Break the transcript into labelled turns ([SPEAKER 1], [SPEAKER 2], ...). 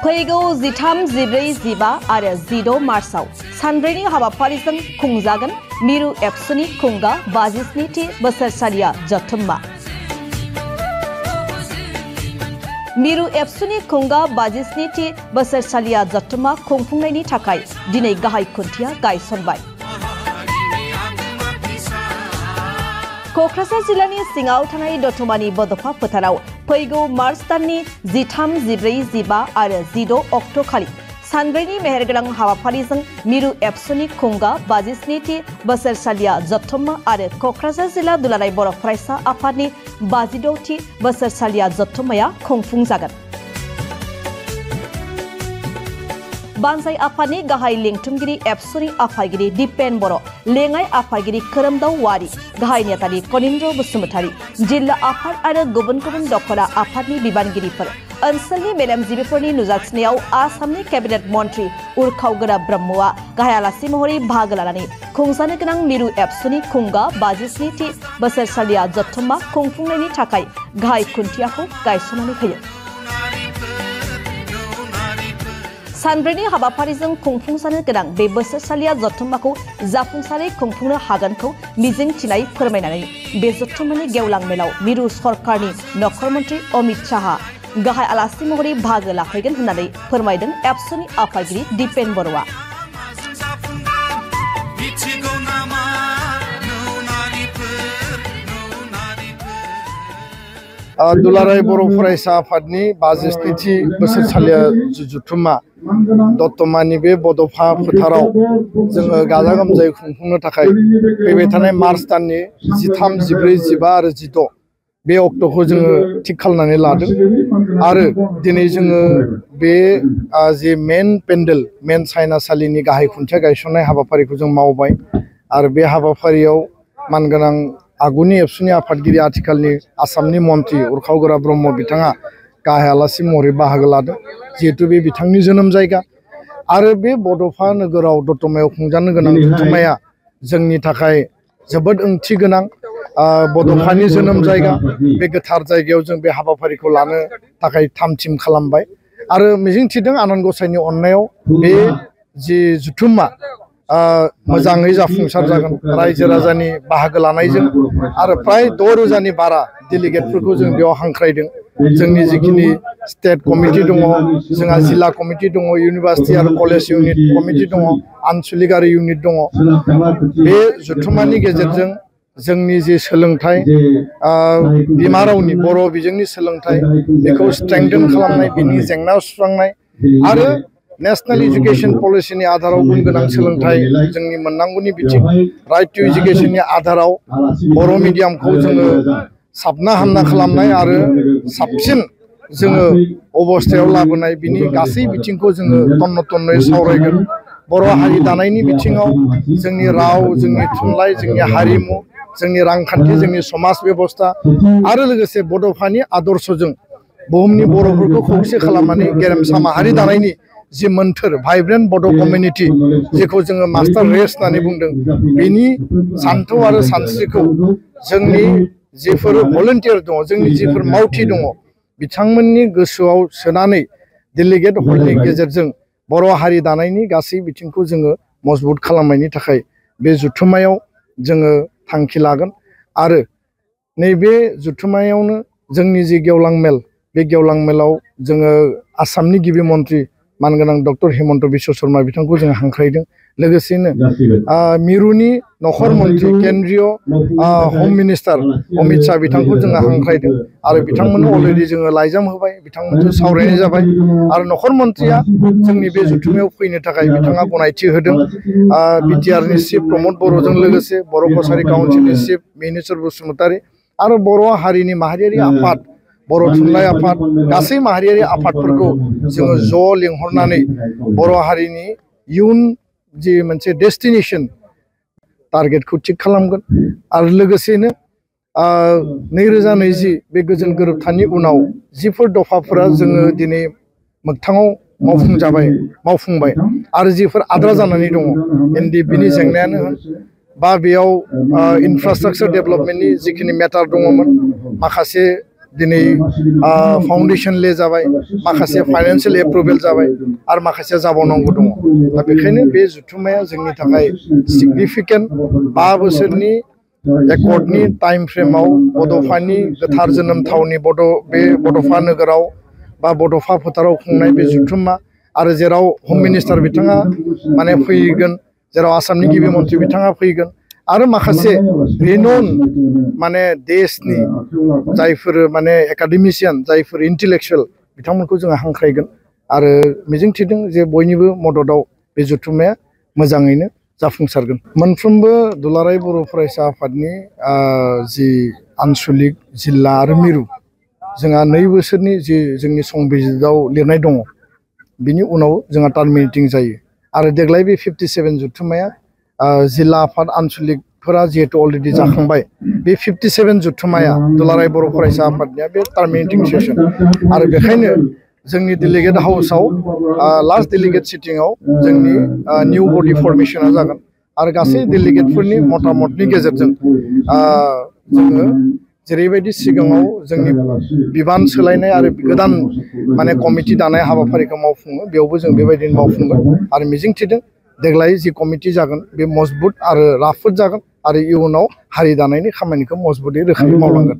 [SPEAKER 1] फैगौ 13, 14, 15 आरो 16 मार्चआव सानब्रैनि हाबाफारिजों खुंजागोन मिरु एबसुनि खुंगा 57थि बोसोरसालिया जथुम्मा। मिरु एबसुनि खुंगा 57थि बोसोरसालिया जथुम्मा खुंफुंनायनि थाखाय दिनै गाहाय खुन्थिया गायसनबाय। क'क्राझार जिल्लानि सिङाव थानाय दतमानि बड'फा फोथाराव फैगौ मार्च दाननि 13, 14, 15 आरो 16 अक्ट'खालि सानब्रैनि मेहेरगोनां हाबाफारिजों मिरु एबसुनि खुंगा 57थि बोसोरसालिया जथुम्मा आरो क'क्राझार जिल्ला दुलाराय बर' फरायसा आफादनि 56थि बोसोरसालिया जथुम्माया खुंफुंजागोन। बानजाय आफादनि गाहाय लेंथुमगिरि एबसुनि आफादगिरि दिपेन बर', लेङाइ आफादगिरि खोरोमदाव वारि, गाहाय नेतानि कनिन्द्र बसुमतारी, जिल्ला आफाद आरो गुबुन गुबुन दख'रा आफादनि बिबानगिरिफोर, ओनसोलनि मेलेमजिबिफोरनि नुजाथिनायाव आसामनि केबिनेट मन्त्रि उरखाव ब्रह्मआ गाहाय आलासि महरै बाहागो लानानै खुंजानो गोनां मिरु एबसुनि खुंगा 57थि बोसोरसालिया जथुम्मा खुंफुंनायनि थाखाय गाहाय खुन्थियाखौ गायसननानै होयो। सानब्रैनि हाबाफारिजों खुंफुंजानो गोनां बे बोसोरसालिया जथुम्माखौ जाफुंसारै खुंफुंनो हागोनखौ मिजिंथिनाय फोरमायनानै बे जथुम्मानि गेवलां मेलाव मिरु सरकारनि नखर मन्त्रि अमित शाहआ गाहाय आलासि महरै बाहागो लाफैगोन होननानै फोरमायदों एबसुनि आफादगिरि दिपेन बर'आ।
[SPEAKER 2] दुलाराय बर' फरायसा आफादनि 57थि बोसोरसालिया जथुम्मा दतमानि बे बड'फा फोथाराव जोङो गाजा गोमजायै खुंफुंनो थाखाय फैबाय थानाय मार्च दाननि 13, 14, 15 आरो 16 बे अक्ट'खौ जोङो थिग खालामनानै लादों आरो दिनै जोङो बे जे मेन पेन्डेल मेन सायनासालिनि गाहाय खुन्थिया गायसननाय हाबाफारिखौ जों मावबाय आरो बे हाबाफारियाव मानगोनां आगुनि एबसुनि आफादगिरि आथिखालनि आसामनि मन्त्रि उरखाव ब्रह्म बिथाङा गाहाय आलासि महरै बाहागो लादों। जिहेतु बे बिथांनि जोनोम जायगा आरो बे बड'फा नोगोराव दतमायाव खुंजानो गोनां जथुम्माया जोंनि थाखाय जोबोद ओंथि गोनां। बड'फानि जोनोम जायगा बे गोथार जायगायाव जों बे हाबाफारिखौ लानो थाखाय थाम-थिम खालामबाय आरो मिजिंथिदों आनान गसाइनि अननायाव बे जि जथुम्मा मोजाङै जाफुंसार जागोन। रायजो राजानि बाहागो लानायजों आरो फ्राय 6,000नि बारा डेलिगेटफोरखौ जों बेयाव हांख्रायदों। जोंनि जिखिनि स्टेट कमिटि दङ, जोंहा जिल्ला कमिटि दङ, इउनिभार्सिटि आरो कलेज इउनिट कमिटि दङ, आनसलिकारि इउनिट दङ। बे जथुम्मानि गेजेरजों जोंनि जे सोलोंथाइ बिमा रावनि बर' बिजोंनि सोलोंथाइ बेखौ स्ट्रेंथेन खालामनाय, बिनि जेंना सुस्रांनाय आरो नेशनेल एजुकेशन पलिसिनि आधाराव गुन गोनां सोलोंथाइ जोंनि मोननांगौनि बिथिं राइट टु एजुकेशननि आधाराव बर' मिडियामखौ जोङो साबना हामना खालामनाय आरो साबसिन जोङो अबस्थायाव लाबोनाय बिनि गासै बिथिंखौ जोङो तन्न तन्नयै सावरायगोन। बर' हारि दानायनि बिथिङाव जोंनि राव, जोंनि थुनलाइ, जोंनि हारिमु, जोंनि रांखान्थि, जोंनि समाज बेबस्था आरो लोगोसे बड'फानि आदर्शजों बुहुमनि बर'फोरखौ खौसे खालामनानै गेरेमसा माहारि दानायनि जि मोन्थोर भाइब्रेन्ट बड' कमिउनिटि जेखौ जोङो मास्टार रेस होननानै बुंदों, बेनि सान्थौ आरो सानस्रिखौ जोंनि जिफोर भलन्टियार दङ, जोंनि जिफोर मावथि दङ, बिथांमोननि गोसोआव सोनानै डेलिगेट हलनि गेजेरजों बर' हारि दानायनि गासै बिथिंखौ जोङो मजबुत खालामनायनि थाखाय बे जथुम्मायाव जोङो थांखि लागोन आरो नैबे जथुम्मायावनो जोंनि जि गेवलां मेल, बे गेवलां मेलाव जोङो आसामनि गिबि मन्त्रि मानगोनां डक्टर हिमन्त बिश्व शर्मा बिथांखौ जोङो हांख्रायदों। लोगोसेनो मिरुनि नखर मन्त्रि केन्द्रीय हम मिनिस्टार अमित शाह बिथांखौ जोङो हांख्रायदों आरो बिथांमोननो अलरेडि जोङो लाइजाम होबाय, बिथांमोनजों सावरायनाय जाबाय आरो नखर मन्त्रिया जोंनि बे जथुम्मायाव फैनो थाखाय बिथाङा गनायथि होदों। बिटिआरनि चिफ प्रमद बर'जों लोगोसे बर' कसारि काउन्सिलनि चिफ मिनेश्वर बसुमतारी आरो बर' हारिनि माहारियारि आफाद, बर' थुनलाइ आफाद, गासै माहारियारि आफादफोरखौ जोङो ज' लिंहरनानै बर' हारिनि इयुन जि मोनसे डेस्टिनेसन टारगेटखौ थिग खालामगोन आरो लोगोसेनो 2020 बे गोजोन गोरोबथानि उनाव जिफोर दफाफोरा जोङो दिनै मोगथाङाव मावफुंबाय आरो जिफोर आद्रा जानानै दङ, एनडिएफबिनि जेंनायानो होन बा बेयाव इनफ्रास्ट्राक्चार डेभेलपमेन्टनि जिखिनि मेटार दङमोन, माखासे दिनै फाउन्डेसन ले जाबाय माखासे फाइनान्सियेल एप्रुभेल जाबाय आरो माखासे जाबावनांगौ दङ दा बेखायनो बे जुथुम्माया जोंनि थाखाय सिगनिफिकेन्ट 5 बोसोरनि एकर्डनि टाइम फ्रेमाव बड'फानि गोथार जोनोम थावनि बे बड'फा नोगोराव बा बड'फा फोथाराव खुंनाय बे जुथुम्मा आरो जेराव हम मिनिस्टार बिथाङा माने फैगोन जेराव आसामनि गिबि मन्थ्रि बिथाङा फैगोन आरो माखासे रिनन माने देशनि जायफोर माने एकाडेमिशियान जायफोर इन्टेलेक्चुवेल बिथांमोनखौ जोङो हांख्रायगोन आरो मिजिंथिदों जे बयनिबो मददाव बे जुथुम्माया मोजाङैनो जाफुंसारगोन मोनफ्रोमबो दुलाराय बर' फरायसा आफादनि जि आनसलिक जिल्ला आरो मिरु जोंहा 2 बोसोरनि जि जोंनि संबिजिताव लिरनाय दङ बिनि उनाव जोंहा टार्मिनेटिं जायो आरो देग्लाय बे 57 जुथुम्माया जिल्ला आफाद आनसलिकफोरा जिहेतु अलरेडि जाखांबाय बे 57 जुथुम्माया दुलाराय बर' फरायसा आफादनिया बे टार्मिनेटिं सेसन आरो बेखायनो जोंनि डेलिगेट हाउसआव लास्ट डेलिगेट सिटिंआव जोंनि निउ बडि फर्मेशना जागोन आरो गासै डेलिगेटफोरनि मतामतनि गेजेरजों जोङो जेरैबायदि सिगाङाव जोंनि बिबान सोलायनाय आरो गोदान माने कमिटि दानाय हाबाफारिखौ मावफुङो बेयावबो जों बेबायदिनो मावफुंगोन आरो मिजिंथिदों देग्लाय जि कमिटि जागोन बे मजबुत आरो राफोद जागोन आरो इयुनाव हारि दानायनि खामानिखौ मजबुतै रोखायै मावलांगोन